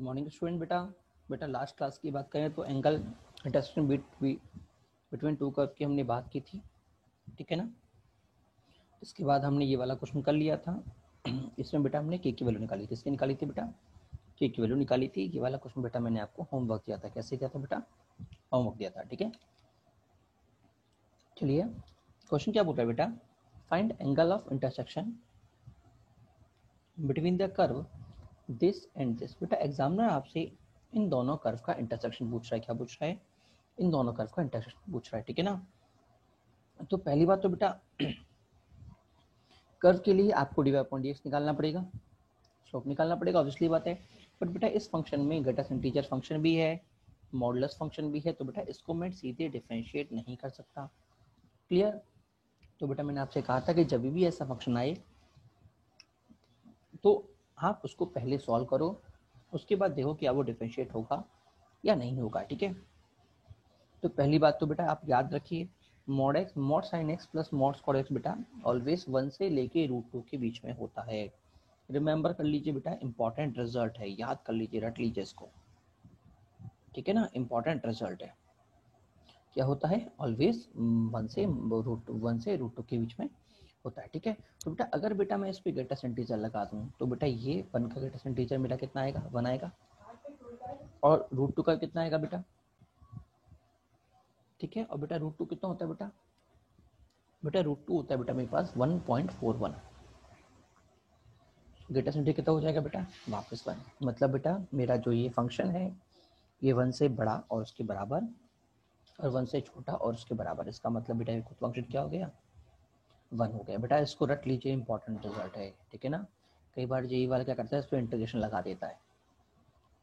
Morning student. बेटा last class की बात करें तो angle intersection between two curve की हमने बात की थी, ठीक है ना। इसके बाद हमने ये वाला क्वेश्चन कर लिया था। इसमें बेटा हमने के की वैल्यू निकाली थी। इसकी निकाली थी बेटा, के की वैल्यू निकाली थी। ये वाला क्वेश्चन बेटा मैंने आपको होमवर्क दिया था। कैसे दिया था बेटा? होमवर्क दिया था, ठीक है। चलिए क्वेश्चन क्या बोल रहा है बेटा, find angle of intersection between the curve this and this. बेटा एग्जामिनर आपसे इन दोनों कर्व का इंटरसेक्शन पूछ रहा है। क्या पूछ रहा है? इन दोनों कर्व का इंटरसेक्शन पूछ रहा है, ठीक है ना। तो पहली बात तो बेटा कर्व के लिए आपको dy अपॉन dx निकालना पड़ेगा, स्लोप निकालना पड़ेगा, ऑब्वियसली बात है। बट बेटा इस फंक्शन में ग्रेटेस्ट इंटीजर फंक्शन भी है, मॉडुलस फंक्शन भी है, तो बेटा इसको मैं सीधे डिफरेंशिएट नहीं कर सकता। क्लियर? तो बेटा मैंने आपसे कहा था कि जब भी ऐसा फंक्शन आए तो आप उसको पहले सॉल्व करो, उसके बाद देखो क्या वो डिफरेंशिएट होगा या नहीं होगा, ठीक है। तो पहली बात तो बेटा आप याद रखिए, mod x mod sine x plus mod square x बेटा ऑलवेज 1 से लेके √2 के बीच में होता है। रिमेंबर कर लीजिए बेटा, इंपॉर्टेंट रिजल्ट है, याद कर लीजिए, रट लीजिए इसको, ठीक है ना। इंपॉर्टेंट रिजल्ट है, क्या होता है? ऑलवेज 1 से √2 के बीच में होता है, ठीक है। तो बेटा अगर बेटा मैं इस पे ग्रेटेस्ट इंटीजर लगा दूं तो बेटा ये 1 का ग्रेटेस्ट इंटीजर मेरा कितना आएगा? 1 आएगा। और √2 का कितना आएगा बेटा? ठीक है। और बेटा √2 कितना होता है बेटा? बेटा √2 होता है बेटा मेरे पास 1.41। ग्रेटेस्ट इंटीजर कितना हो जाएगा बेटा? वापस 1। मतलब बेटा मेरा जो ये फंक्शन है ये 1 से बड़ा और उसके बराबर और 1 से छोटा और उसके बराबर। इसका मतलब बेटा ये फंक्शन क्या हो गया? 1 हो गया। बेटा इसको रट लीजिए, इंपॉर्टेंट रिजल्ट है, ठीक है ना। कई बार जेई वाला क्या करता है, इस पर इंटीग्रेशन लगा देता है,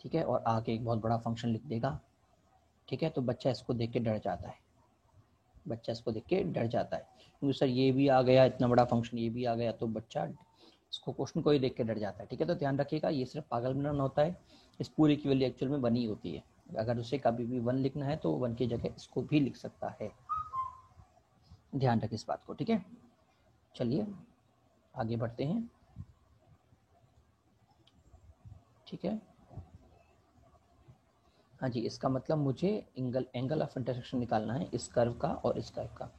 ठीक है, और आगे एक बहुत बड़ा फंक्शन लिख देगा, ठीक है। तो बच्चा इसको देख के डर जाता है, बच्चा इसको देख के डर जाता है क्योंकि सर ये भी आ गया, इतना बड़ा फंक्शन ये भी आ गया, तो बच्चा इसको क्वेश्चन को ही देख के डर जाता है, ठीक है। तो ध्यान रखिएगा, ये सिर्फ पागल बनाना होता है, इस पूरी की वैल्यू एक्चुअल में 1 ही होती है। अगर उसे कभी भी 1 लिखना है तो 1 की जगह इसको भी लिख सकता है, ध्यान रखिए इस बात को, ठीक है। चलिए आगे बढ़ते हैं, ठीक है। हाँ जी, इसका मतलब मुझे एंगल ऑफ इंटरसेक्शन निकालना है इस कर्व का और इस कर्व का।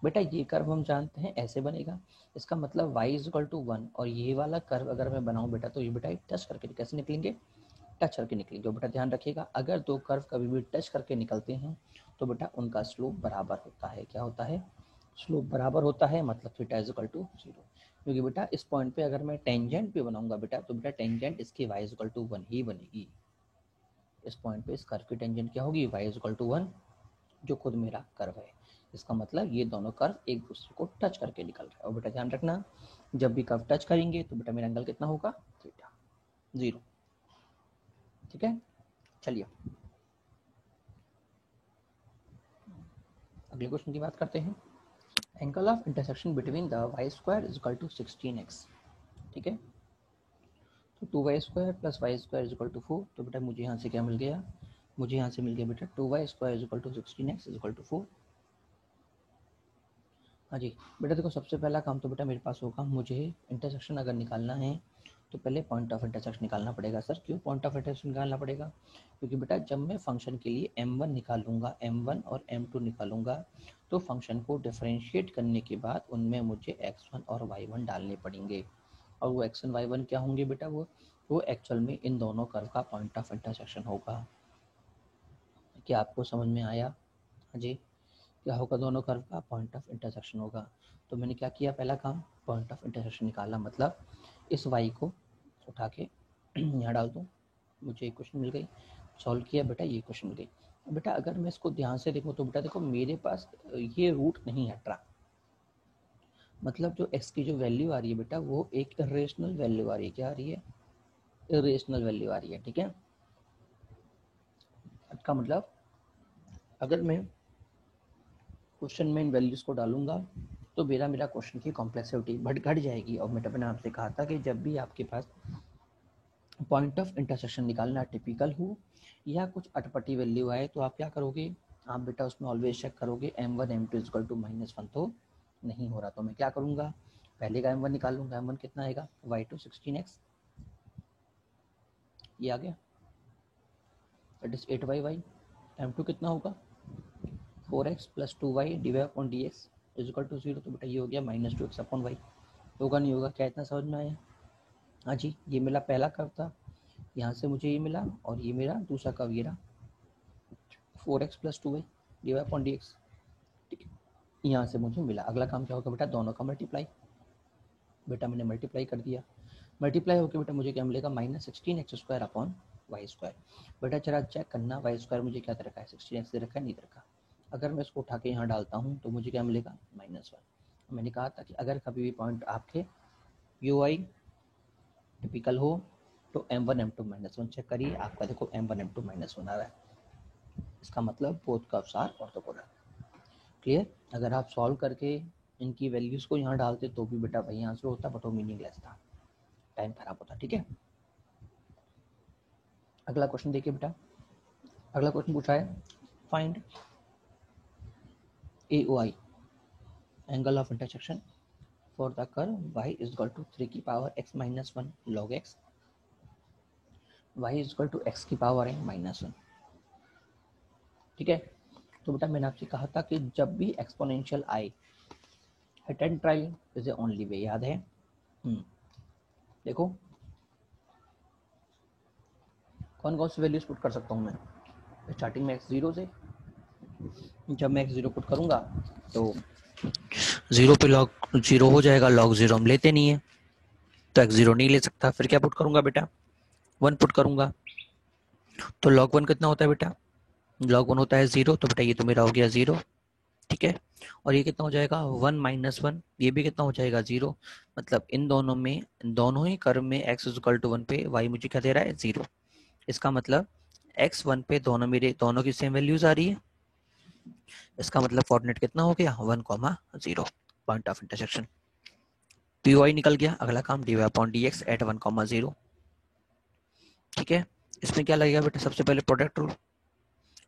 बेटा ये कर्व हम जानते हैं ऐसे बनेगा, इसका मतलब y = 1, और ये वाला कर्व अगर मैं बनाऊं बेटा तो ये बेटा टच करके कैसे निकलेंगे? टच करके निकलेंगे। बेटा ध्यान रखिएगा, अगर दो कर्व कभी भी टच करके निकलते हैं तो बेटा उनका स्लोप बराबर होता है। क्या होता है? स्लोप बराबर होता है, मतलब थीटा = 0। क्योंकि बेटा इस पॉइंट पे अगर मैं टेंजेंट पे बनाऊंगा बेटा तो बेटा टेंजेंट इसकी y = 1 ही बनेगी। इस पॉइंट पे इस कर्व की टेंजेंट क्या होगी? y = 1, जो खुद मेरा कर्व है। इसका मतलब ये दोनों कर्व एक दूसरे को टच करके निकल रहे हैं। और बेटा ध्यान रखना, जब भी कर्व टच करेंगे तो बेटा मेरा एंगल कितना होगा? थीटा 0, ठीक है। चलिए अगले क्वेश्चन की बात करते हैं। Angle of intersection between the y² = 16x, ठीक है। तो 2y² + y² = 4। तो बेटा मुझे यहाँ से क्या मिल गया? मुझे यहाँ से मिल गया बेटा 2y² = 16x = 4। हाँ जी बेटा देखो, सबसे पहला काम तो बेटा मेरे पास होगा, मुझे इंटरसेक्शन अगर निकालना है तो पहले पॉइंट ऑफ इंटरसेक्शन निकालना पड़ेगा। सर क्यों पॉइंट ऑफ इंटरसेक्शन निकालना पड़ेगा? क्योंकि बेटा जब मैं फंक्शन के लिए m1 निकालूंगा, m1 और m2 निकालूंगा, तो फंक्शन को डिफरेंशिएट करने के बाद उनमें मुझे x1 और y1 डालने पड़ेंगे। और वो x1 y1 क्या होंगे बेटा? वो एक्चुअल में इन दोनों कर्व का पॉइंट ऑफ इंटरसेक्शन होगा। क्या आपको समझ में आया? हाँ जी, क्या होगा? दोनों कर्व का पॉइंट ऑफ इंटरसेक्शन होगा। तो मैंने क्या किया? पहला काम पॉइंट ऑफ इंटरसेक्शन निकाला, मतलब इस y को उठा के यहाँ डाल दूँ, मुझे एक क्वेश्चन मिल गई। सॉल्व किया बेटा, ये क्वेश्चन मिल गई। बेटा अगर मैं इसको ध्यान से देखूँ तो बेटा देखो मेरे पास ये रूट नहीं हट रहा, मतलब जो x की जो वैल्यू आ रही है बेटा वो एक इरेशनल वैल्यू आ रही है। क्या आ रही है? इरेशनल वैल्यू आ रही है, ठीक है। इसका मतलब अगर मैं क्वेश्चन में इन वैल्यूज़ को डालूंगा तो मेरा क्वेश्चन की कॉम्प्लेक्सिटी घट जाएगी। और मैंने आपसे कहा था कि जब भी आपके पास पॉइंट ऑफ इंटरसेक्शन निकालना टिपिकल हो या कुछ अटपटी वैल्यू आए तो आप क्या करोगे? आप बेटा उसमें ऑलवेज चेक करोगे m1 m2 = -1 तो नहीं हो रहा, तो मैं क्या करूँगा? पहले का m1 निकाल लूँगा। m1 कितना आएगा? y2 16x, ये आ गया। दैट इज 8y m2 कितना होगा 4x plus 2y divide upon dx is equal to 0। तो बेटा ये हो गया -2x अपॉन y। होगा नहीं होगा? क्या इतना समझ में आया? हाँ जी, ये मेरा पहला कर्व था, यहाँ से मुझे ये मिला, और ये मेरा दूसरा कर्व ये रहा 4x plus 2y divide upon dx। ठीक है, यहाँ से मुझे मिला। अगला काम क्या होगा बेटा? दोनों का मल्टीप्लाई। बेटा मैंने मल्टीप्लाई कर दिया, मल्टीप्लाई होकर बेटा मुझे क्या मिलेगा? -16x² upon y²। बेटा जरा चेक करना, y² मुझे क्या दे रखा है? 16x दे रखा है, नहीं दे रखा। अगर मैं इसको उठा के यहाँ डालता हूँ तो मुझे क्या मिलेगा? -1। मैंने कहा था कि अगर कभी भी पॉइंट आपके UI टिपिकल हो तो m1 m2 -1 चेक करिए। आपका देखो m1 m2 -1 आ रहा है, इसका मतलब both curves are orthogonal. Clear? अगर आप सॉल्व करके इनकी वैल्यूज को यहाँ डालते तो भी बेटा वही आंसर होता, बट वो मीनिंगलेस था, टाइम खराब होता। ठीक है, अगला क्वेश्चन देखिए बेटा। अगला क्वेश्चन पूछा है find AOI angle of intersection for the curve y is equal to 3 की power x minus 1 log x, y is equal to x की पावर n माइनस 1। ठीक है, तो बेटा मैंने आपसे कहा था कि जब भी एक्सपोनेंशियल आए, attend trial is A only way, याद है? देखो कौन कौन सी वैल्यूज पुट कर सकता हूँ मैं स्टार्टिंग में x0 से। जब मैं x0 पुट करूंगा तो 0 पे log 0 हो जाएगा, log 0 हम लेते नहीं है तो x0 नहीं ले सकता। फिर क्या पुट करूंगा बेटा? 1 पुट करूंगा, तो log 1 कितना होता है बेटा? log 1 होता है 0, तो बेटा ये तो मेरा हो गया 0। ठीक है, और ये कितना हो जाएगा? 1 माइनस 1, ये भी कितना हो जाएगा? 0। मतलब इन दोनों में, दोनों ही कर्व में x इज इक्वल टू 1 पे y मुझे क्या दे रहा है? 0। इसका मतलब x1 पे दोनों मेरे दोनों की सेम वैल्यूज आ रही है। इसका मतलब कोऑर्डिनेट कितना हो गया? 1,0 पॉइंट ऑफ इंटरसेक्शन। POI निकल गया। अगला काम dy अपॉन dx एट 1,0। ठीक है, इसमें क्या लगेगा बेटा? सबसे पहले प्रोडक्ट रूल,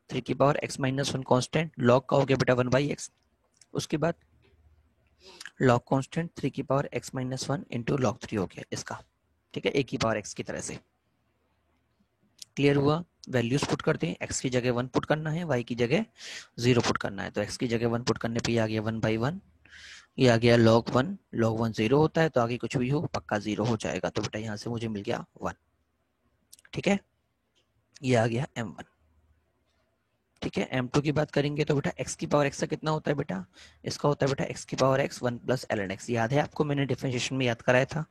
3 की power x minus 1 constant, log का हो गया बेटा 1/x। उसके बाद लॉग कॉन्स्टेंट 3 की power x minus 1 into log 3 हो गया इसका। ठीक है, a की पावर x की तरह से। क्लियर हुआ? वैल्यूज पुट करते हैं, x की जगह 1 पुट करना है, y की जगह 0 पुट करना है। तो x की जगह 1 पुट करने पे आ गया 1/1, ये आ गया log 1। log 1 0 होता है तो आगे कुछ भी हो पक्का 0 हो जाएगा। तो बेटा यहाँ से मुझे मिल गया 1। ठीक है, ये आ गया m1। ठीक है, m2 की बात करेंगे तो बेटा x की पावर x का कितना होता है बेटा? इसका होता है बेटा x की power x 1 plus ln x। याद है आपको? मैंने डिफरेंशिएशन में याद कराया था।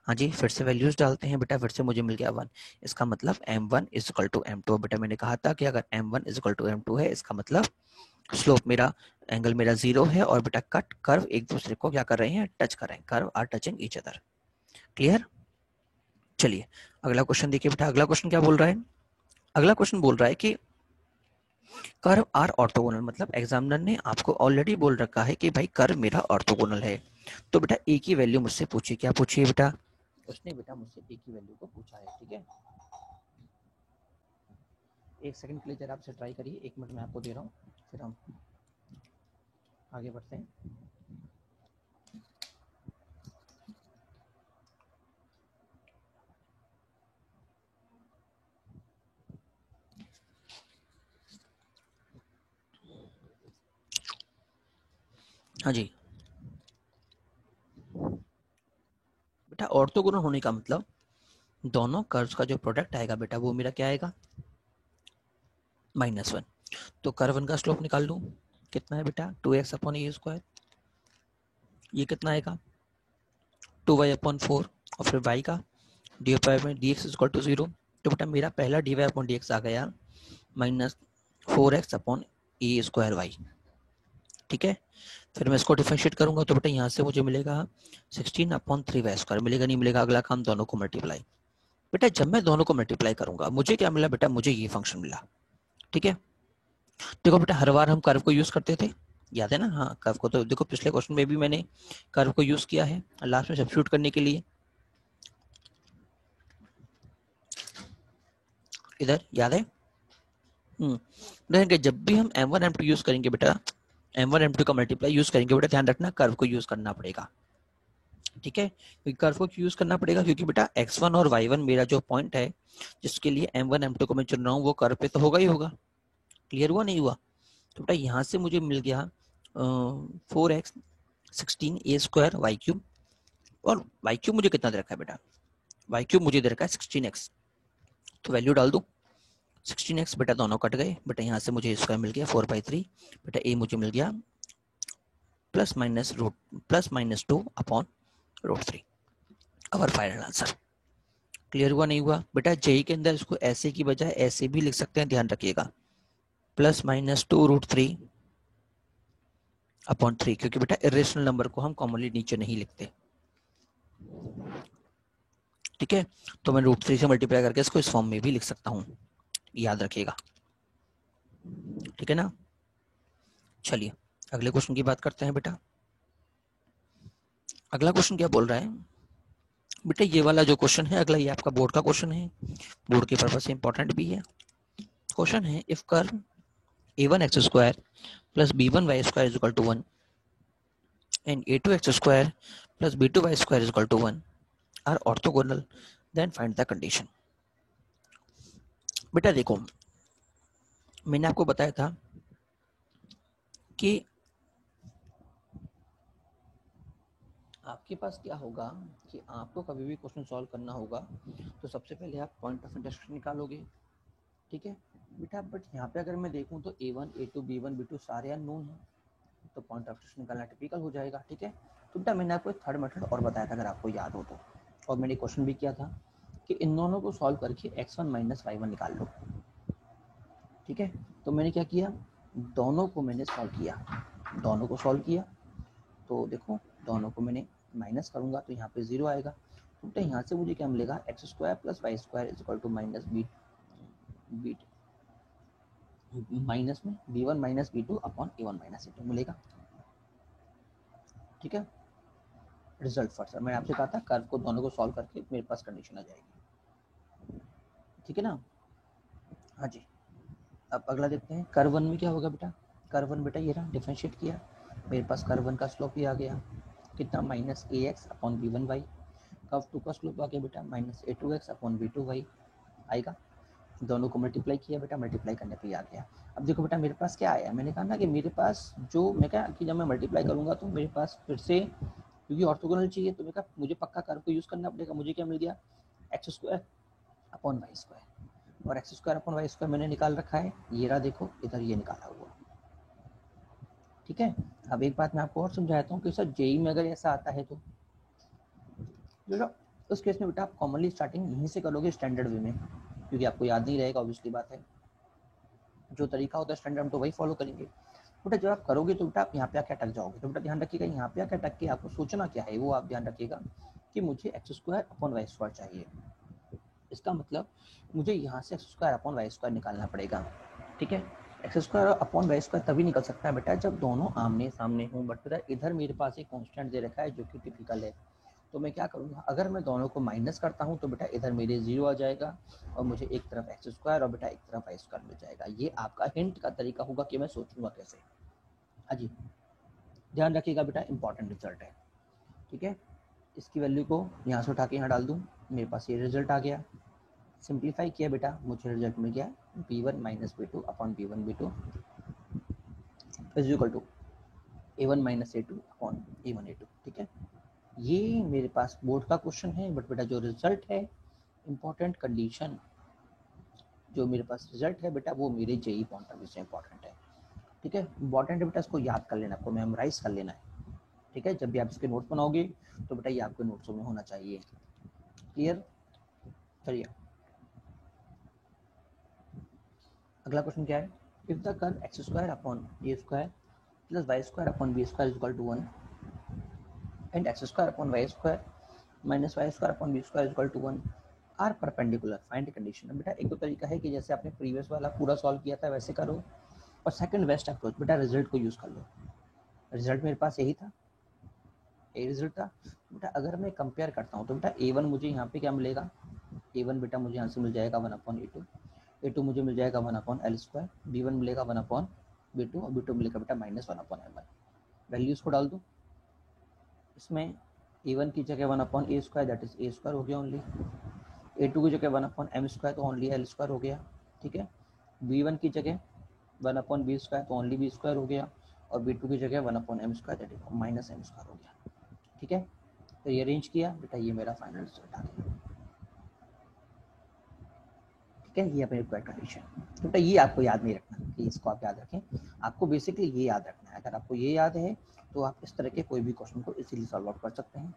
हाँ जी, फिर से वैल्यूज डालते हैं बेटा, फिर से मुझे मिल गया 1। इसका मतलब m1 is equal to m2। बेटा मैंने कहा था कि अगर m1 is equal to m2 है, इसका मतलब स्लोप मेरा, एंगल मेरा 0 है, और बेटा कट कर्व एक दूसरे को क्या कर रहे हैं? टच कर रहे हैं। Curve are touching each other. Clear? चलिए अगला क्वेश्चन देखिए बेटा। अगला क्वेश्चन क्या बोल रहा है? अगला क्वेश्चन बोल रहा है कि कर्व आर ऑर्थोगोनल। मतलब एग्जामिनर ने आपको ऑलरेडी बोल रखा है कि भाई कर्व मेरा ऑर्थोगोनल है। तो बेटा ए की वैल्यू मुझसे पूछिए। क्या पूछिए बेटा? उसने बेटा मुझसे ए की वैल्यू को पूछा है। ठीक है, एक सेकंड के लिए जरा आपसे ट्राई करिए, 1 मिनट में आपको दे रहा हूँ, फिर हम आगे बढ़ते हैं। हाँ जी बेटा, ऑर्थोगोनल होने का मतलब दोनों कर्व्स का जो प्रोडक्ट आएगा बेटा वो मेरा क्या आएगा? -1। तो कर्व 1 का स्लोप निकाल लूँ, कितना है बेटा? 2x अपॉन ए स्क्वायर। ये कितना आएगा? 2y upon 4। और फिर y का डी में dx इज इक्वल टू 0। तो बेटा मेरा पहला dy अपॉन dx आ गया -4x अपॉन ए स्क्वायर y। ठीक है, फिर मैं इसको डिफरेंशिएट करूंगा तो बेटा यहाँ से मुझे मिलेगा 16 अपॉन 3y स्क्वायर। मिलेगा नहीं मिलेगा? अगला काम दोनों को मल्टीप्लाई। बेटा जब मैं दोनों को मल्टीप्लाई करूंगा मुझे क्या मिला बेटा? मुझे ये फंक्शन मिला। ठीक है, देखो बेटा हर बार हम कर्व को यूज करते थे, याद है ना? हाँ, कर्व को तो देखो पिछले क्वेश्चन में भी मैंने कर्व को यूज किया है लास्ट में सब्स्टिट्यूट करने के लिए। इधर याद है? देखेंगे जब भी हम m1 m2 यूज करेंगे बेटा, m1 m2 का मल्टीप्लाई यूज करेंगे बेटा, ध्यान रखना कर्व को यूज करना पड़ेगा। ठीक है, क्योंकि कर्व को यूज करना पड़ेगा क्योंकि बेटा x1 और y1 मेरा जो पॉइंट है जिसके लिए M1 M2 को मैं चुन रहा हूँ वो कर्व पे तो होगा ही होगा। क्लियर हुआ नहीं हुआ? तो बेटा यहाँ से मुझे मिल गया 4x 16a² वाई क्यूब, और वाई क्यूब मुझे कितना दे रखा है बेटा? वाई क्यूब मुझे दे रखा है 16x, तो वैल्यू डाल दूँ 16x। बेटा दोनों कट गए, बेटा यहाँ से मुझे स्क्वायर मिल गया 4/3, बेटा ए मुझे मिल गया +-2/√3, अवर फाइनल आंसर। क्लियर हुआ नहीं हुआ? बेटा जेई के अंदर इसको ऐसे की बजाय ऐसे भी लिख सकते हैं, ध्यान रखिएगा, +-2√3/3, क्योंकि बेटा इरेशनल नंबर को हम कॉमनली नीचे नहीं लिखते, ठीक है। तो मैं √3 से मल्टीप्लाई करके इसको इस फॉर्म में भी लिख सकता हूँ, याद रखिएगा, ठीक है ना। चलिए अगले क्वेश्चन की बात करते हैं बेटा। अगला क्वेश्चन क्या बोल रहा है बेटा? ये वाला जो क्वेश्चन है अगला, ये आपका बोर्ड का क्वेश्चन है, बोर्ड के पर्पज से इंपॉर्टेंट भी है। क्वेश्चन है if curve a1x² + b1y² = 1 and a2x² + b2y² = 1 are orthogonal, then find the condition। बेटा देखो, मैंने आपको बताया था कि आपके पास क्या होगा कि आपको कभी भी क्वेश्चन सॉल्व करना होगा तो सबसे पहले आप पॉइंट ऑफ इंटरसेक्शन निकालोगे, ठीक है बेटा। बट यहाँ पे अगर मैं देखूँ तो a1 a2 b1 b2 सारे अननोन हैं, तो पॉइंट ऑफ इंटरसेक्शन निकालना टिपिकल हो जाएगा, ठीक है। तो बेटा मैंने आपको एक थर्ड मेथड और बताया था, अगर आपको याद हो तो, और मैंने क्वेश्चन भी किया था कि इन दोनों को सॉल्व करके x1 - y1 निकाल लो, ठीक है। तो मैंने क्या किया, दोनों को मैंने सॉल्व किया, दोनों को सॉल्व किया, तो देखो दोनों को मैंने माइनस करूंगा तो यहाँ पे 0 आएगा, तो बेटा यहाँ से मुझे क्या मिलेगा, x² + y² = -b माइनस में b1 - b2 upon a1 - a2 मिलेगा, ठीक है। रिजल्ट फर्स्ट, मैंने आपसे कहा था कर्व को दोनों को सॉल्व करके मेरे पास कंडीशन आ जाएगी, ठीक है ना। हाँ जी, अब अगला देखते हैं कर्व 1 में क्या होगा बेटा। कर्व 1 बेटा ये रहा, डिफरेंशिएट किया, मेरे पास कर्व 1 का स्लोप ही आ गया, कितना, -ax/b1y। कर्व 2 का स्लोप आ गया बेटा -a2x/b2y आएगा, दोनों को मल्टीप्लाई किया बेटा, मल्टीप्लाई करने पे आ गया। अब देखो बेटा मेरे पास क्या आया, मैंने कहा ना कि मेरे पास जो, मैं क्या कि जब मैं मल्टीप्लाई करूंगा तो मेरे पास फिर से, क्योंकि ऑर्थोगोनल चाहिए तो मैं कहा मुझे पक्का कर्व को यूज़ करना पड़ेगा। मुझे क्या मिल गया, x² अपॉन y², और x² अपॉन y² मैंने निकाल रखा है, ये रहा देखो इधर ये निकाला हुआ, ठीक है। अब एक बात मैं आपको और समझाता हूँ कि सर जेई में अगर ऐसा आता है तो उस केस में बेटा आप कॉमनली स्टार्टिंग यहीं से करोगे स्टैंडर्ड वे में, क्योंकि आपको याद नहीं रहेगा, ऑब्वियसली बात है, जो तरीका होता है स्टैंडर्ड हम तो वही फॉलो करेंगे। बेटा जब आप करोगे तो बेटा आप यहाँ पे आके अटक जाओगे, तो बेटा ध्यान रखिएगा यहाँ पे आके अटक के आपको सोचना क्या है वो आप ध्यान रखिएगा कि मुझे x² अपॉन y² चाहिए, इसका मतलब मुझे यहाँ से x² अपॉन y² निकालना पड़ेगा, ठीक है। x² अपॉन y² तभी निकल सकता है बेटा जब दोनों आमने सामने हों, बट बेटा इधर मेरे पास एक कांस्टेंट दे रखा है जो कि टिपिकल है, तो मैं क्या करूँगा, अगर मैं दोनों को माइनस करता हूँ तो बेटा इधर मेरे 0 आ जाएगा और मुझे एक तरफ x² और बेटा एक तरफ y² मिल जाएगा। ये आपका हिंट का तरीका होगा कि मैं सोचूंगा कैसे। हाँ जी, ध्यान रखिएगा बेटा, इंपॉर्टेंट रिजल्ट है, ठीक है। इसकी वैल्यू को यहाँ से उठा के यहाँ डाल दूँ, मेरे पास ये रिजल्ट आ गया, सिंप्लीफाई किया बेटा, मुझे रिजल्ट मिल गया b1 - b2 upon b1 b2 is equal to a1 - a2 upon a1 a2, ठीक है। ये मेरे पास बोर्ड का क्वेश्चन है, बट बेटा जो रिजल्ट है, इंपॉर्टेंट कंडीशन, जो मेरे पास रिजल्ट है बेटा वो मेरे जेई पॉइंट ऑफ व्यू से इंपॉर्टेंट है, ठीक है। इंपॉर्टेंट है बेटा, इसको याद कर लेना, आपको मेमोराइज कर लेना है, ठीक है। जब भी आप इसके नोट बनाओगे तो बेटा ये आपके नोट्सों में होना चाहिए, क्लियर। चलिए अगला क्वेश्चन क्या है, if the curve x² upon a² + y² upon b² = 1 and x² upon y² - y² upon b² = 1 are perpendicular, find condition. बेटा एक तो तरीका है कि जैसे आपने प्रीवियस वाला पूरा सॉल्व किया था वैसे करो, और सेकंड बेस्ट अप्रोच बेटा रिजल्ट को यूज़ कर लो। रिजल्ट मेरे पास यही था, ए रिजल्ट था बेटा। अगर मैं कंपेयर करता हूँ तो बेटा a1 मुझे यहाँ पे क्या मिलेगा, a1 बेटा मुझे यहाँ से मिल जाएगा 1/a2, a2 मुझे मिल जाएगा 1/l², b1 मिलेगा 1/b2 और b2 मिलेगा बेटा -1/m1। वैल्यूज़ को डाल दूँ, इसमें a1 की जगह 1/a², दैट इज a² हो गया ओनली, A2 की जगह 1/m² तो ओनली l² हो गया, ठीक है। B1 की जगह 1/b² तो ओनली b² हो गया, और B2 की जगह 1/m² दैट इज -m² हो गया, ठीक है। तो ये अरेंज किया बेटा, ये मेरा फाइनल रिजल्ट आ गया, ठीक है। ये अपने रिक्वायर्ड कंडीशन। तो बेटा ये आपको याद नहीं रखना कि इसको आप याद रखें, आपको बेसिकली ये याद रखना है। अगर आपको ये याद है तो आप इस तरह के कोई भी क्वेश्चन को इजीली सॉल्व आउट कर सकते हैं,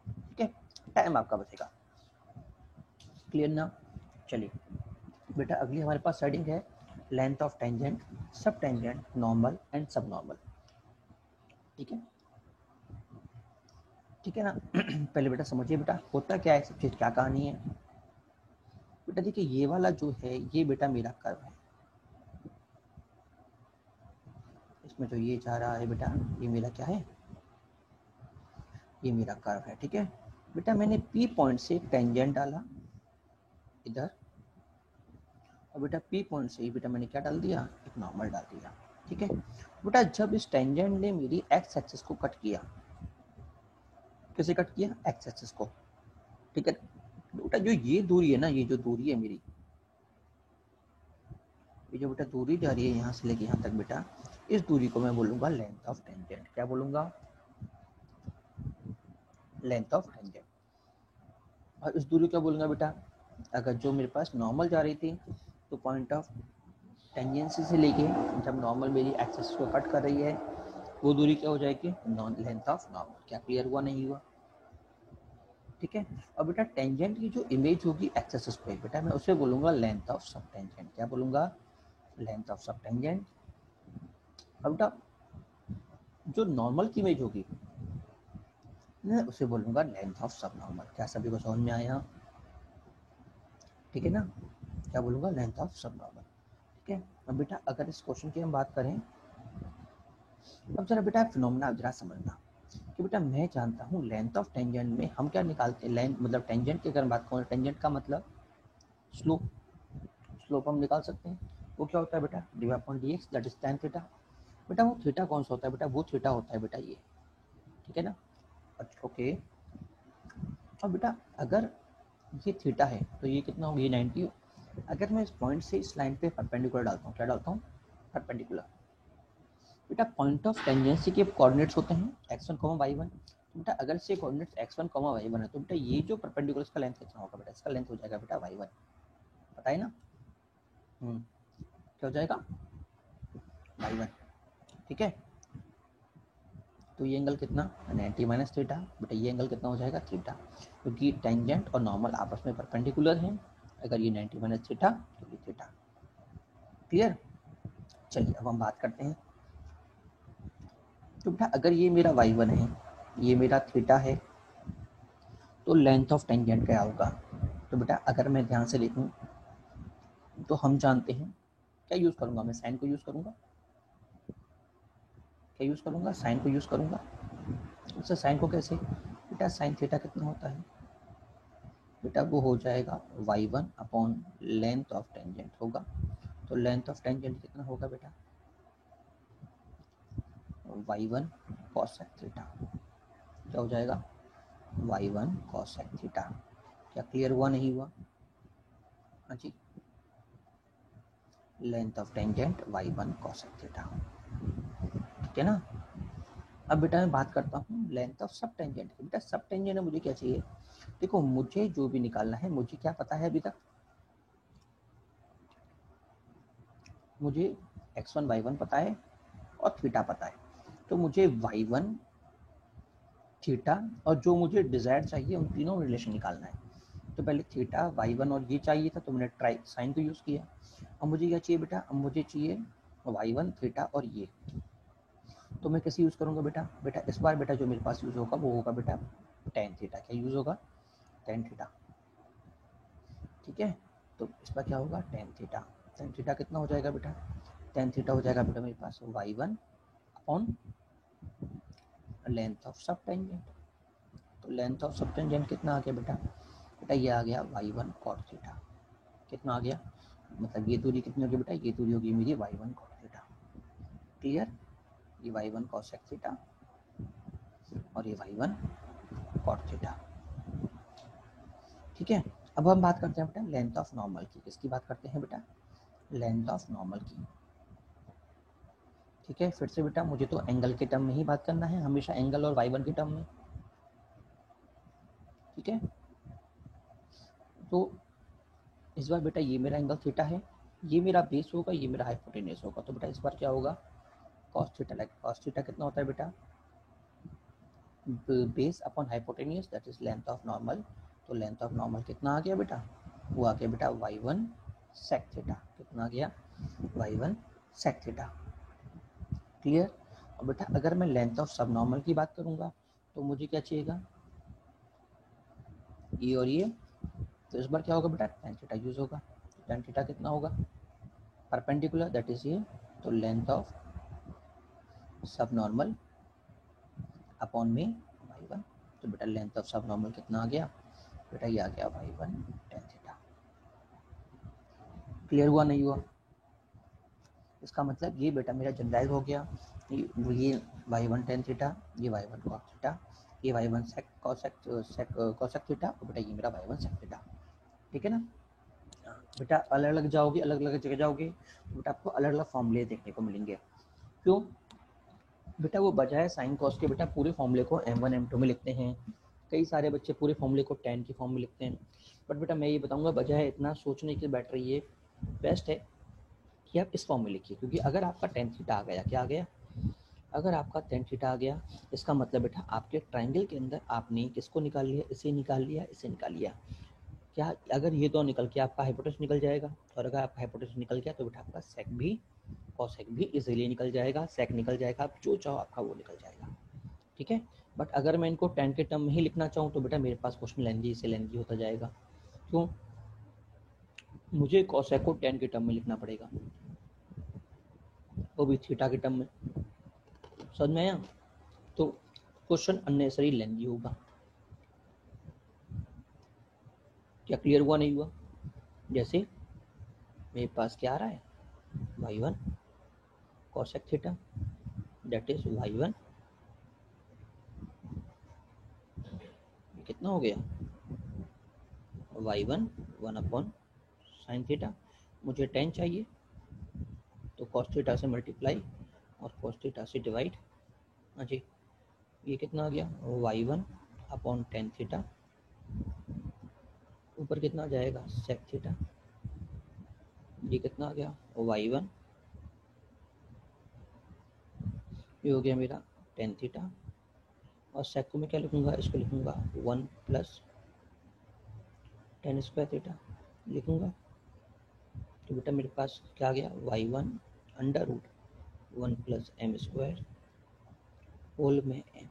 ठीक है। टाइम आपका बचेगा, क्लियर ना। चलिए बेटा अगली हमारे पास हेडिंग है लेंथ ऑफ टेंजेंट, सब टेंजेंट, नॉर्मल एंड सब नॉर्मल, ठीक है, ठीक है ना। पहले बेटा समझिए बेटा होता क्या है, सब चीज क्या कहानी है। बेटा देखिए ये वाला जो है ये बेटा मेरा कर्व है, इसमें जो ये जा रहा है बेटा ये मेरा क्या है, ये मेरा कर्व है, ठीक है। बेटा मैंने P पॉइंट से टेंजेंट डाला इधर, और बेटा P पॉइंट से ही बेटा मैंने क्या डाल दिया, एक नॉर्मल डाल दिया, ठीक है। बेटा जब इस टेंजेंट ने मेरी एक्स एक्सिस को कट किया, कैसे कट किया, एक्स एक्सिस को, ठीक है। बेटा जो ये दूरी है ना, ये जो दूरी है मेरी, ये जो बेटा दूरी जा रही है यहाँ से लेके यहाँ तक बेटा, इस दूरी को मैं बोलूंगा लेंथ ऑफ टेंजेंट। क्या बोलूंगा, लेंथ ऑफ टेंजेंट। और इस दूरी क्या बोलूंगा बेटा, अगर जो मेरे पास नॉर्मल जा रही थी तो पॉइंट ऑफ टेंजेंसी से लेके जब नॉर्मल मेरी एक्सिस को कट कर रही है वो दूरी क्या हो जाएगी, लेंथ ऑफ नॉर्मल। क्या क्लियर हुआ, नहीं हुआ, ठीक है। और बेटा टेंजेंट की जो इमेज होगी एक्स एक्सिस पे बेटा मैं उसे बोलूंगा लेंथ ऑफ सब टेंजेंट। क्या बोलूंगा, लेंथ ऑफ सब टेंजेंट। अब बेटा जो नॉर्मल की इमेज होगी मैं उसे बोलूंगा लेंथ ऑफ सब नॉर्मल। क्या सभी को समझ में आया, ठीक है ना। क्या बोलूंगा, लेंथ ऑफ सब नॉर्मल, ठीक है। अब बेटा अगर इस क्वेश्चन की हम बात करें, अब जरा बेटा फिनोमेना जरा समझना कि बेटा मैं जानता हूँ लेंथ ऑफ टेंजेंट में हम क्या निकालते हैं, लेंथ मतलब टेंजेंट की अगर बात करें, टेंजेंट का मतलब स्लोप, स्लोप हम निकाल सकते हैं। वो क्या होता है बेटा, D upon D x that is tan theta. बेटा वो थीटा कौन सा होता है बेटा, वो थीटा होता है बेटा ये, ठीक है ना। अच्छा ओके। अब बेटा अगर ये थीटा है तो ये कितना होगा, ये 90। अगर मैं इस पॉइंट से इस लाइन पे परपेंडिकुलर डालता हूँ, क्या डालता हूँ, परपेंडिकुलर। बेटा पॉइंट ऑफ टेंजेंसी के कोऑर्डिनेट्स होते हैं x1 y1। तो बेटा अगर से कोऑर्डिनेट्स x1 y1 है तो बेटा ये जो परपेंडिकुलर इसका लेंथ कितना होगा बेटा, इसका लेंथ हो जाएगा बेटा y1, पता है ना। क्या हो जाएगा, y1, ठीक है। तो ये एंगल कितना, 90 माइनस थीटा। बेटा ये एंगल कितना हो जाएगा, थीटा, क्योंकि टेंजेंट और नॉर्मल आपस में परपेंडिकुलर हैं। अगर ये 90 माइनस थीटा तो ये थीटा, क्लियर। चलिए अब हम बात करते हैं। तो बेटा अगर ये मेरा y1 है, ये मेरा थीटा है, तो लेंथ ऑफ टेंजेंट क्या होगा। तो बेटा अगर मैं ध्यान से देखूं तो हम जानते हैं, क्या यूज़ करूंगा मैं, साइन को यूज़ करूंगा, क्या यूज़ करूंगा, साइन को यूज़ करूंगा। अच्छा साइन को कैसे, बेटा साइन थीटा कितना होता है बेटा, वो हो जाएगा y1 upon length of tangent होगा। तो लेंथ ऑफ टेंजेंट कितना होगा बेटा, y1 cosec थीटा। क्या हो जाएगा, y1 cosec थीटा। क्या क्लियर हुआ, नहीं हुआ, हाँ जी। Length of tangent y1 cosec theta, ठीक है ना। अब बेटा मैं बात करता हूँ लेंथ ऑफ सब टेंजेंट की। बेटा सब टेंजेंट में मुझे क्या चाहिए, देखो मुझे जो भी निकालना है, मुझे क्या पता है अभी तक, मुझे x1 y1 पता है और थीटा पता है। तो मुझे y1 थीटा और जो मुझे डिजायर चाहिए उन तीनों रिलेशन निकालना है। तो पहले थीटा y1 और ये चाहिए था तो मैंने ट्राई साइन को यूज़ किया। अब मुझे क्या चाहिए बेटा, अब मुझे चाहिए y1 थीटा और ये, तो मैं कैसे यूज़ करूँगा बेटा, बेटा इस बार बेटा जो मेरे पास यूज़ होगा वो होगा बेटा टेन थीटा। क्या यूज़ होगा, टेन थीटा, ठीक है। तो इस बार क्या होगा, टेन थीटा। टेन थीटा कितना हो जाएगा बेटा, टेन थीटा हो जाएगा बेटा मेरे पास y1 अपॉन लेंथ ऑफ सब टेंजेंट। तो लेंथ ऑफ सब टेंजेंट कितना आ गया बेटा, बेटा ये आ गया y1 cot थीटा। कितना आ गया, मतलब ये दूरी कितनी होगी बेटा, ये दूरी होगी मेरी y1 cot थीटा, क्लियर। ये y1 cosec थीटा और ये y1 cot थीटा, ठीक है। अब हम बात करते हैं बेटा लेंथ ऑफ नॉर्मल की। किसकी बात करते हैं बेटा? लेंथ ऑफ नॉर्मल की। ठीक है, फिर से बेटा मुझे तो एंगल के टर्म में ही बात करना है, हमेशा एंगल और y1 के टर्म में। ठीक है, तो इस बार बेटा ये मेरा एंगल थीटा है, ये मेरा बेस होगा, ये मेरा हाइपोटेन्यूज होगा। तो बेटा इस बार क्या होगा? Cos theta. Like cos theta कितना होता है बेटा? Base upon hypotenuse, that is length of normal. तो लेंथ ऑफ नॉर्मल कितना आ गया बेटा? वो आ गया बेटा y1 sec थीटा। कितना आ गया? y1 sec theta. क्लियर? और बेटा अगर मैं लेंथ ऑफ सब नॉर्मल की बात करूंगा तो मुझे क्या चाहिएगा? ये और ये। तो इस बार क्या होगा बेटा? tan थीटा यूज होगा। tan थीटा कितना होगा? परपेंडिकुलर, दैट इज ये। तो लेंथ ऑफ सब नॉर्मल अपॉन में y1। तो बेटा लेंथ ऑफ सब नॉर्मल कितना आ गया बेटा? ये आ गया y1 tan थीटा। क्लियर हुआ नहीं हुआ? इसका मतलब ये बेटा मेरा जनरलाइज हो गया। ये y1 tan थीटा, ये y1 cos थीटा, ये y1 sec cosec थीटा, और बेटा ये मेरा y1 sec थीटा। ठीक है ना? बेटा अलग अलग जाओगे, अलग अलग जगह जाओगे तो बेटा आपको अलग अलग फॉर्मूले देखने को मिलेंगे। क्यों बेटा? वो बजाय साइन कॉस के बेटा पूरे फॉर्मूले को m1 m2 में लिखते हैं, कई सारे बच्चे पूरे फॉर्मूले को tan की फॉर्म में लिखते हैं। बट बेटा मैं ये बताऊंगा, बजाय इतना सोचने के बेटर ये बेस्ट है कि आप इस फॉर्म में लिखिए। क्योंकि अगर आपका tan थीटा आ गया, क्या आ गया? अगर आपका tan थीटा आ गया, इसका मतलब बेटा आपके ट्राइंगल के अंदर आपने किसको निकाल लिया? इसे निकाल लिया, इसे निकाल लिया। क्या अगर ये दो निकल के आपका हाइपोटेन्यूज निकल जाएगा, और अगर आपका हाइपोटेन्यूज निकल गया तो बेटा आपका सेक भी कॉसेक भी इजीली निकल जाएगा, सेक निकल जाएगा, आप जो चाहो आपका वो निकल जाएगा। ठीक है। बट अगर मैं इनको tan के टर्म में ही लिखना चाहूँ तो बेटा मेरे पास क्वेश्चन लेंथी से लेंथी होता जाएगा। क्यों? मुझे कॉसेक को tan के टर्म में लिखना पड़ेगा, वो भी थीटा के टर्म में। समझ में आया? तो क्वेश्चन अननेसेसरी लेंथी होगा। क्या क्लियर हुआ नहीं हुआ? जैसे मेरे पास क्या आ रहा है? y1 cosec theta, that is y1 कितना हो गया? y1 1 upon sine theta. मुझे tan चाहिए तो cos थीटा से मल्टीप्लाई और cos थीटा से डिवाइड। हाँ जी, ये कितना आ गया? y1 अपॉन tan थीटा, ऊपर कितना आ जाएगा? sec theta. ये कितना आ गया? y1, ये हो गया मेरा tan थीटा, और sec को मैं क्या लिखूंगा? इसको लिखूंगा 1 प्लस tan स्क्वायर थीटा लिखूंगा। तो बेटा मेरे पास क्या आ गया? y1 under root 1 plus m square whole में m।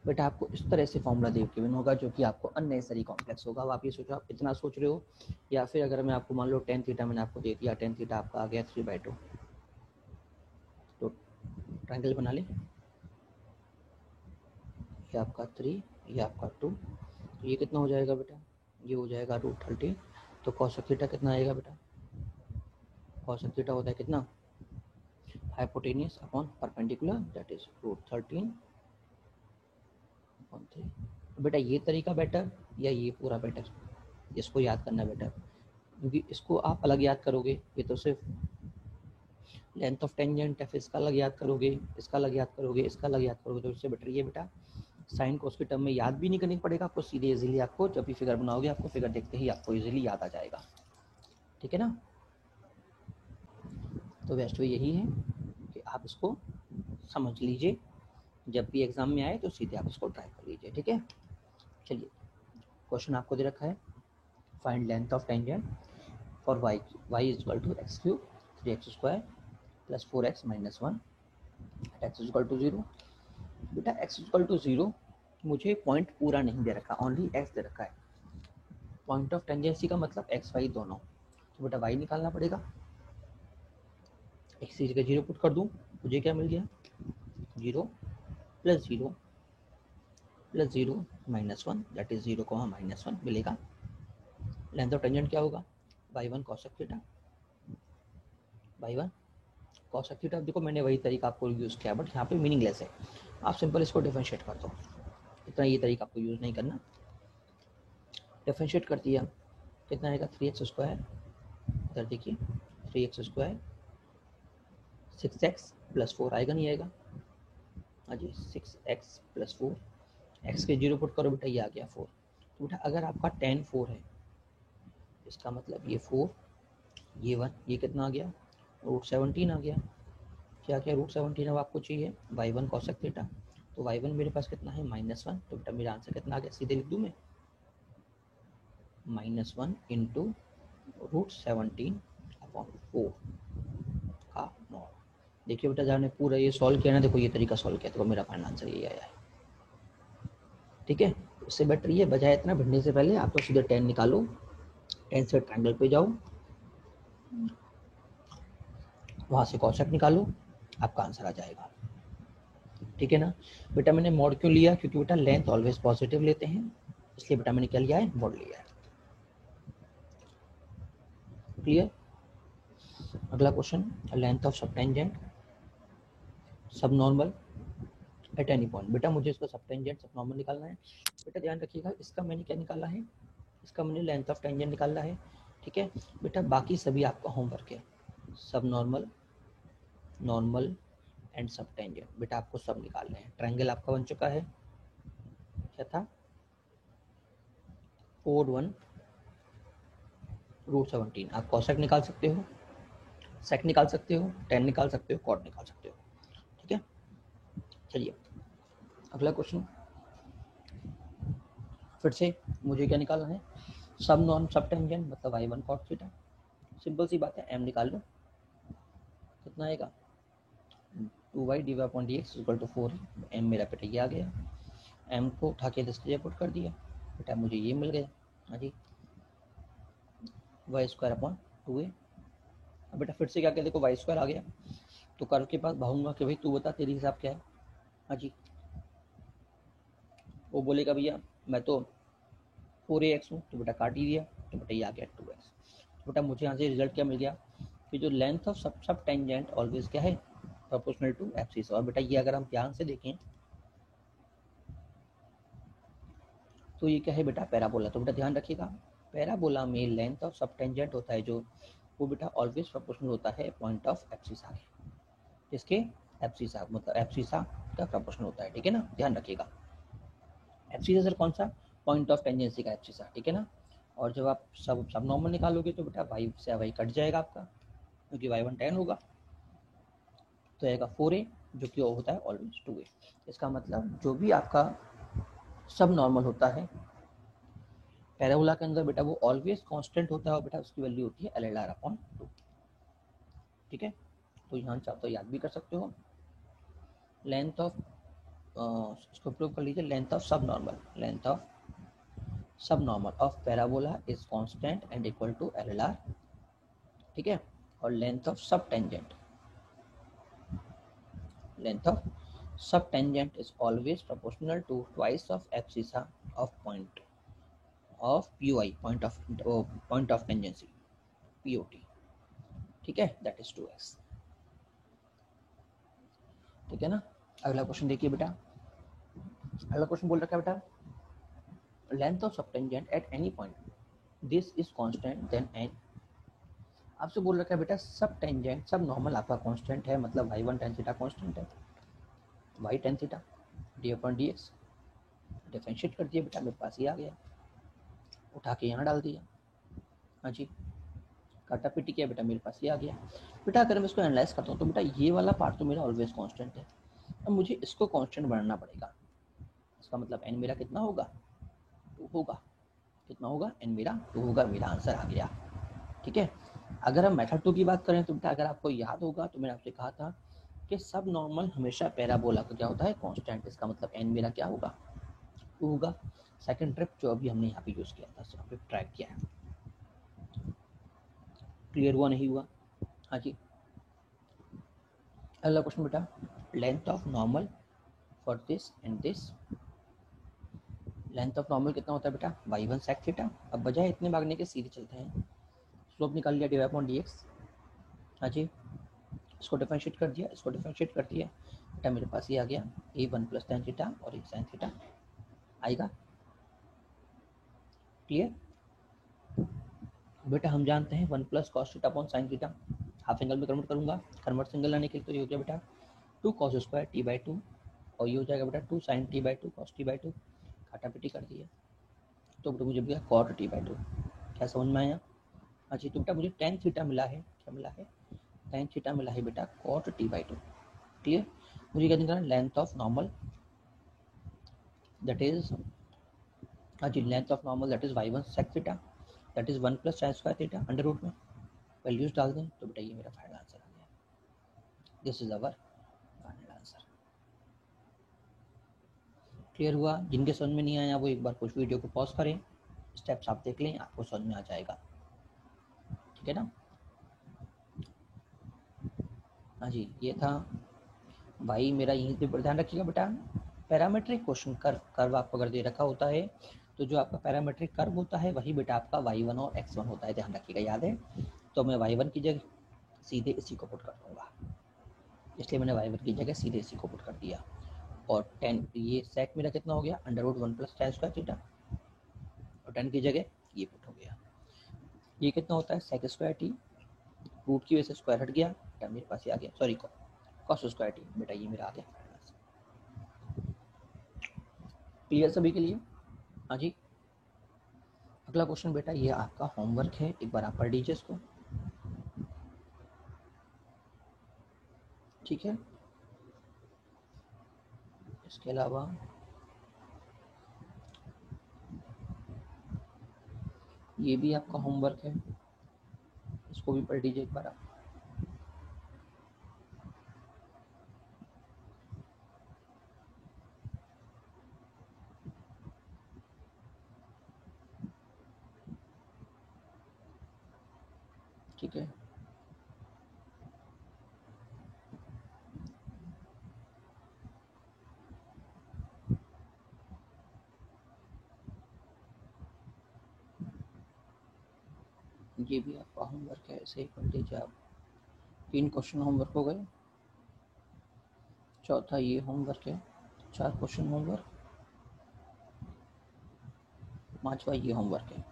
बेटा आपको इस तरह से फॉर्मूला दे गिवन होगा जो कि आपको अननेसेसरी कॉम्प्लेक्स होगा। अब आप ये सोचो, आप इतना सोच रहे हो, या फिर अगर मैं आपको मान लो tan थीटा मैंने आपको दे दिया, tan थीटा आपका आ गया 3/2, तो ट्रायंगल बना ले, ये आपका 3, ये आपका 2, तो ये कितना हो जाएगा बेटा? ये हो जाएगा √30। तो cosec थीटा कितना आएगा बेटा? cosec थीटा होता है कितना? Hypotenuse upon perpendicular, that is √13/3। बेटा ये तरीका बेटर या ये पूरा बेटर? इसको याद करना बेटर, क्योंकि इसको आप अलग याद करोगे, ये तो सिर्फ लेंथ ऑफ टेंजेंट है, फिर इसका अलग याद करोगे, इसका अलग याद करोगे, इसका अलग याद करोगे, तो इससे बेटर ये बेटा साइन कोस के टर्म में याद भी नहीं करनी पड़ेगा आपको, सीधे इजीली आपको जब भी फिगर बनाओगे आपको फिगर देखते ही आपको इजीली याद आ जाएगा। ठीक है ना? तो बेस्ट वे यही है कि आप इसको समझ लीजिए, जब भी एग्जाम में आए तो सीधे आप इसको ट्राई कर लीजिए। ठीक है, चलिए क्वेश्चन आपको दे रखा है, find length of tangent for y is equal to x³ 3x² plus 4x minus 1 x is equal to 0। बेटा x इज इक्वल टू 0 मुझे पॉइंट पूरा नहीं दे रखा, ओनली x दे रखा है। पॉइंट ऑफ टेंजेंसी का मतलब x y दोनों, तो बेटा y निकालना पड़ेगा। x की जगह 0 पुट कर दूं, मुझे क्या मिल गया? 0 plus 0 plus 0 minus 1, that is 0 minus 1 मिलेगा। लेंथ ऑफ टेंजेंट क्या होगा? y1 cosec theta, y1 cosec theta. देखो मैंने वही तरीका आपको यूज़ किया, बट यहाँ पे मीनिंगलेस है, आप सिंपल इसको डिफरेंशिएट कर दो, इतना ये तरीका आपको यूज़ नहीं करना। डिफरेंशिएट कर दिया, कितना आएगा 3x², इधर देखिए 3x², 6x+4 आएगा नहीं आएगा, हाँ जी 6x+4, x के 0 पुट करो बेटा, ये आ गया 4। तो बेटा अगर आपका tan 4 है, इसका मतलब ये 4, ये 1, ये कितना आ गया √17 आ गया। क्या क्या √17 अब आपको चाहिए y1 cosec थीटा, तो y1 मेरे पास कितना है -1, तो बेटा मेरा आंसर कितना आ गया, सीधे लिख दूँ मैं -1 इंटू √17/4 का नॉर्म। देखिए बेटा जहाँ ने पूरा ये सॉल्व किया ना, देखो ये तरीका सॉल्व किया, तो मेरा फाइनल आंसर ये आया है। ठीक है, उससे बेटर ये बजाय इतना भिड़ने से पहले आप तो सीधे 10 निकालो, 10 से ट्रायंगल पे जाओ, वहाँ से कॉसेक निकालो, आपका आंसर आ जाएगा। ठीक है ना बेटा, मैंने मॉड क्यों लिया, क्योंकि बेटा लेंथ ऑलवेज पॉजिटिव लेते हैं, इसलिए बेटा मैंने क्या लिया है, मॉड लिया है। क्लियर। अगला क्वेश्चन, लेंथ ऑफ सबटेंजेंट सब नॉर्मल एट एनी पॉइंट। बेटा मुझे इसका सबटेंजेंट सब नॉर्मल निकालना है। बेटा ध्यान रखिएगा, इसका मैंने क्या निकाला है, इसका मैंने लेंथ ऑफ टेंजेंट निकालना है। ठीक है बेटा, बाकी सभी आपका होमवर्क है, सब नॉर्मल, नॉर्मल एंड सब टेंजेंट बेटा आपको सब निकालने हैं। ट्रायंगल आपका बन चुका है, क्या था 4/1 √17। आप कॉसेक निकाल सकते हो, सेक निकाल सकते हो, टेन निकाल सकते हो, कॉट निकाल सकते हो। ठीक है, चलिए अगला क्वेश्चन, फिर से मुझे क्या निकालना है, सब नॉन सब टेंजेंट मतलब y1 cot थीटा। सिंपल सी बात है, m निकाल लो, कितना आएगा 2y/dx = 4। m मेरा बेटा ये आ गया, m को उठा के इस जगह पुट कर दिया, बेटा मुझे ये मिल गया, हाँ जी y²/2a। अब बेटा फिर से क्या कहते, देखो y² आ गया, तो कर्व के पास भाऊंगा कि भाई तू बता तेरी हिसाब क्या है, हाँ जी वो बोलेगा भैया मैं तो 4ax हूँ, तो बेटा काट ही दिया, तो बेटा ये आ गया 2x। तो बेटा मुझे यहाँ से रिजल्ट क्या मिल गया कि जो लेंथ ऑफ सब टेंजेंट ऑलवेज क्या है, प्रोपोर्शनल टू एब्सिस। और बेटा ये अगर हम ध्यान से देखें तो ये क्या है बेटा, पैराबोला। तो बेटा ध्यान रखिएगा, पैराबोला में लेंथ ऑफ सब टेंजेंट होता है जो, वो बेटा ऑलवेज प्रोपोर्शनल होता है पॉइंट ऑफ एब्सिसा के, इसके एब्सिसा मतलब एब्सिसा का प्रोपोर्शनल होता है। ठीक है ना, ध्यान रखिएगा, एब्सिसा सर कौन सा, पॉइंट ऑफ टेंजेंसी का एब्सिसा। ठीक है ना, और जब आप सब नॉर्मल निकालोगे तो बेटा वाई से वाई कट जाएगा आपका, क्योंकि y1 10 होगा, तो आएगा 4a जो कि होता है ऑलवेज 2a। इसका मतलब जो भी आपका सब नॉर्मल होता है पैराबोला के अंदर बेटा वो ऑलवेज कांस्टेंट होता है, और बेटा उसकी वैल्यू होती है LLR/2। ठीक है, तो यहाँ चाहो तो याद भी कर सकते हो, लेंथ ऑफ इसको प्रूव कर लीजिए, length of subnormal, length of subnormal of parabola is constant and equal to LLR। ठीक है, और length of subtangent, length of subtangent is always proportional to twice of abscissa of point of POI, point of tangency POT। ठीक है, that is 2x। ठीक है ना, अगला question देखिए बेटा, अगला क्वेश्चन बोल रखा है बेटा, length of subtangent at any point this is constant then N. आपसे बोल रखा है बेटा सब टेंजेंट सब नॉर्मल आपका कांस्टेंट है, मतलब y1 tan थीटा कांस्टेंट है, y tan theta d/dx। Differentiate कर दिया बेटा, मेरे पास ये आ गया, उठा के यहाँ डाल दिया, हाँ जी काटा पीटी किया बेटा, मेरे पास ये आ गया। बेटा अगर मैं इसको एनालाइज करता हूँ तो बेटा ये वाला पार्ट तो मेरा ऑलवेज कांस्टेंट है, अब मुझे इसको कांस्टेंट बनाना पड़ेगा। इसका मतलब n मेरा कितना होगा 2 होगा, कितना होगा n मेरा 2 होगा, मेरा आंसर आ गया। ठीक है, अगर हम मेथड 2 की बात करें तो बेटा अगर आपको याद होगा तो मैंने आपसे कहा था कि सब नॉर्मल हमेशा पैराबोला का क्या होता है कांस्टेंट, इसका मतलब n मेरा क्या होगा 2 होगा। सेकंड ट्रिप जो अभी हमने यहाँ पे यूज़ किया था, यहाँ पे ट्रैक किया है, क्लियर हुआ नहीं हुआ, हाँ जी। अगला क्वेश्चन बेटा, length of normal for this and this, length of normal कितना होता है बेटा y1 sec थीटा। अब बजाय इतने भागने के सीधे चलते हैं, स्लोप निकाल लिया dy/dx, हाँ जी इसको डिफरेंशिएट कर दिया, इसको डिफरेंशिएट कर दिया बेटा, मेरे पास ये आ गया a1 + tan थीटा और एक sin थीटा आएगा। क्लियर बेटा? हम जानते हैं 1 plus cos theta upon sine theta, half angle में कन्वर्ट करूंगा, कन्वर्ट सिंगल लाने के लिए, तो ये हो गया बेटा 2 कॉस स्क्वायर टी बाई 2, और ये हो जाएगा बेटा 2 sine t by 2 cos t by 2, काटा पिटी कर दिया, तो बेटा मुझे मिला कॉट टी बाई 2। क्या समझ में आया? अच्छा तो बेटा मुझे टेन थीटा मिला है, क्या मिला है? टेन थीटा मिला है बेटा कॉट टी बाई 2। क्लियर? मुझे क्या निकालना? Length of normal, that is g length of normal that is y1 sec theta, that is 1 plus sine square theta under root में, वैल्यूज डाल दें तो बेटा ये मेरा फाइनल आंसर आ गया। This is our final answer. Clear हुआ? जिनके समझ में नहीं आया वो एक बार कुछ वीडियो को पॉज करें, स्टेप्स आप देख लें, आपको समझ में आ जाएगा। ठीक है ना? हाँ जी, ये था भाई मेरा। यहीं पर ध्यान रखिएगा बेटा, पैरामेट्रिक क्वेश्चन कर्व आपको अगर दे रखा होता है तो जो आपका पैरामेट्रिक कर्व होता है वही बेटा आपका y1 और x1 होता है, ध्यान रखिएगा, याद है? तो मैं y1 की जगह सीधे इसी को पुट कर दूंगा, इसलिए मैंने y1 की जगह सीधे इसी को पुट कर दिया। और 10 ये सेक मेरा कितना हो गया? Under root 1 plus tan square theta, और 10 की जगह ये पुट हो गया। ये कितना होता है? सेक स्क्वायर टी, रूट की वजह से स्क्वायर हट गया, बेटा मेरे पास ये आ गया, सॉरी कॉस स्क्वायर टी, बेटा ये मेरा आ गया। क्लियर सभी के लिए? हाँ जी। अगला क्वेश्चन बेटा ये आपका होमवर्क है, एक बार आप पढ़ लीजिए इसको। ठीक है, इसके अलावा ये भी आपका होमवर्क है, इसको भी पढ़ लीजिए एक बार आप। ठीक है, ये भी आपका होमवर्क है, ऐसे ही पढ़ लीजिए आप। 3 क्वेश्चन होमवर्क हो गए, चौथा ये होमवर्क है, 4 क्वेश्चन होमवर्क, 5वां ये होमवर्क है।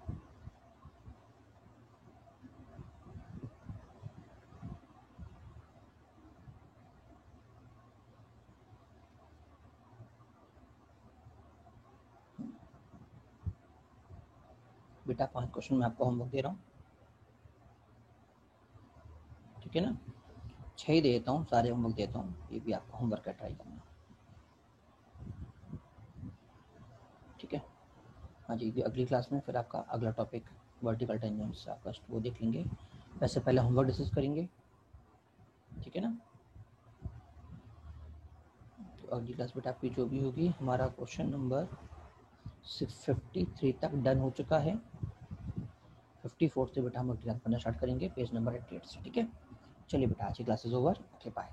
बेटा 5 क्वेश्चन मैं आपको होमवर्क दे रहा हूँ, ठीक है ना? 6 ही देता हूँ, सारे होमवर्क देता हूँ, ये भी आपका होमवर्क है, ट्राई करना। ठीक है, हाँ जी, अगली क्लास में फिर आपका अगला टॉपिक वर्टिकल टेंजेंट्स आपका वो देख लेंगे, वैसे पहले होमवर्क डिस्कस करेंगे, ठीक है ना? तो अगली क्लास बेटा आपकी जो भी होगी, हमारा क्वेश्चन नंबर 653 तक डन हो चुका है, 54 से बेटा हम अगली क्लास पढ़ना स्टार्ट करेंगे, पेज नंबर 88 से। ठीक है, चलिए बेटा आज की क्लासेस ओवर, ओके बाय।